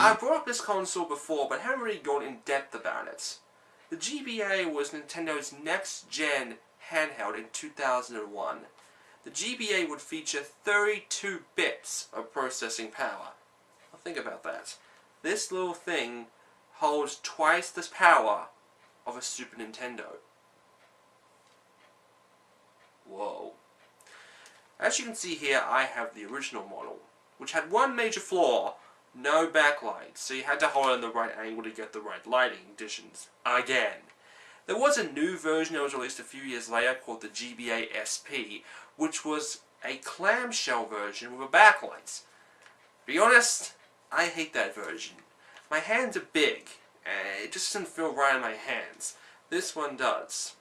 I brought up this console before, but haven't really gone in depth about it. The GBA was Nintendo's next-gen handheld in 2001. The GBA would feature 32 bits of processing power. Now think about that. This little thing holds twice the power of a Super Nintendo. Whoa. As you can see here, I have the original model, which had one major flaw: no backlight, so you had to hold it in the right angle to get the right lighting conditions. Again. There was a new version that was released a few years later called the GBA SP, which was a clamshell version with a backlight. To be honest, I hate that version. My hands are big, and it just doesn't feel right in my hands. This one does.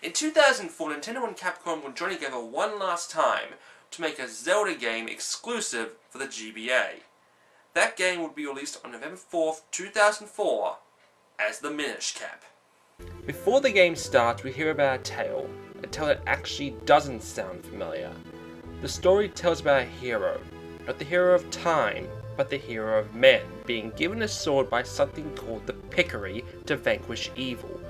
In 2004, Nintendo and Capcom would join together one last time to make a Zelda game exclusive for the GBA. That game would be released on November 4th, 2004 as the Minish Cap. Before the game starts, we hear about a tale that actually doesn't sound familiar. The story tells about a hero, not the hero of time, but the hero of men, being given a sword by something called the Pickery to vanquish evil.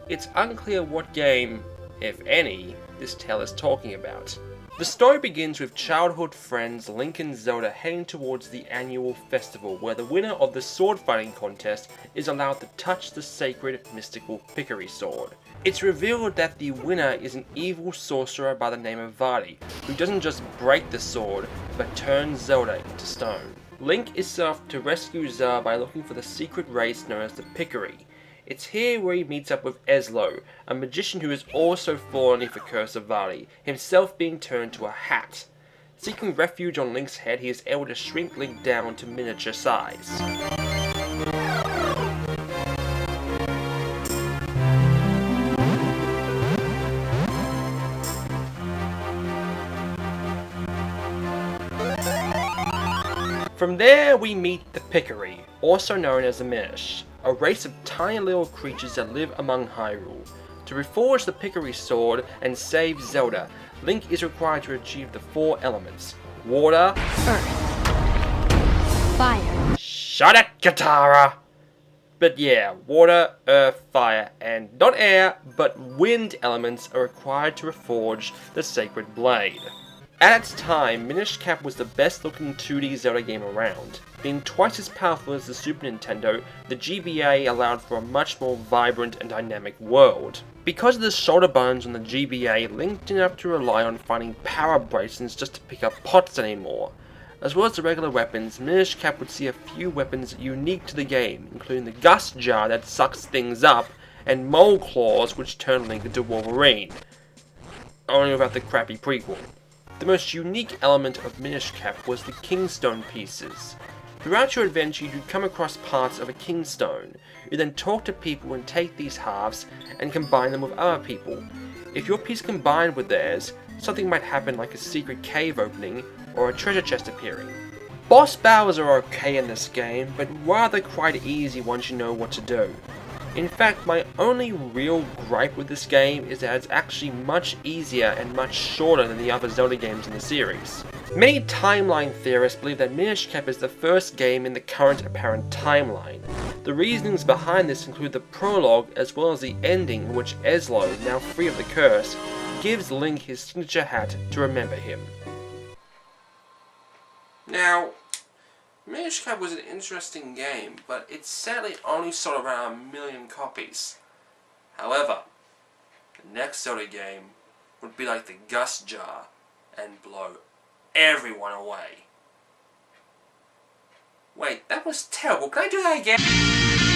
It's unclear what game, if any, this tale is talking about. The story begins with childhood friends Link and Zelda heading towards the annual festival where the winner of the sword fighting contest is allowed to touch the sacred mystical Pickery sword. It's revealed that the winner is an evil sorcerer by the name of Vaati, who doesn't just break the sword, but turns Zelda into stone. Link is set off to rescue Zelda by looking for the secret race known as the Pickery. It's here where he meets up with s1e, a magician who has also fallen beneath the curse of Vaati, himself being turned to a hat. Seeking refuge on Link's head, he is able to shrink Link down to miniature size. From there we meet the Pickery, also known as the Minish, a race of tiny little creatures that live among Hyrule. To reforge the Pickery sword and save Zelda, Link is required to achieve the 4 elements: water, earth, fire. Shut it, Katara! But yeah, water, earth, fire, and not air, but wind elements are required to reforge the sacred blade. At its time, Minish Cap was the best looking 2D Zelda game around. Being twice as powerful as the Super Nintendo, the GBA allowed for a much more vibrant and dynamic world. Because of the shoulder bones on the GBA, Link didn't have to rely on finding power bracelets just to pick up pots anymore. As well as the regular weapons, Minish Cap would see a few weapons unique to the game, including the Gust Jar that sucks things up, and Mole Claws which turn Link into Wolverine. Only without the crappy prequel. The most unique element of Minish Cap was the Kingstone pieces. Throughout your adventure, you'd come across parts of a Kingstone. You then talk to people and take these halves and combine them with other people. If your piece combined with theirs, something might happen like a secret cave opening or a treasure chest appearing. Boss battles are okay in this game, but rather quite easy once you know what to do. In fact, my only real gripe with this game is that it's actually much easier and much shorter than the other Zelda games in the series. Many timeline theorists believe that Minish Cap is the first game in the current apparent timeline. The reasonings behind this include the prologue as well as the ending in which s1e, now free of the curse, gives Link his signature hat to remember him. Now, Minish Cap was an interesting game, but it sadly only sold around 1 million copies. However, the next Zelda game would be like the Gust Jar and blow everyone away. Wait, that That was terrible. Can I do that again?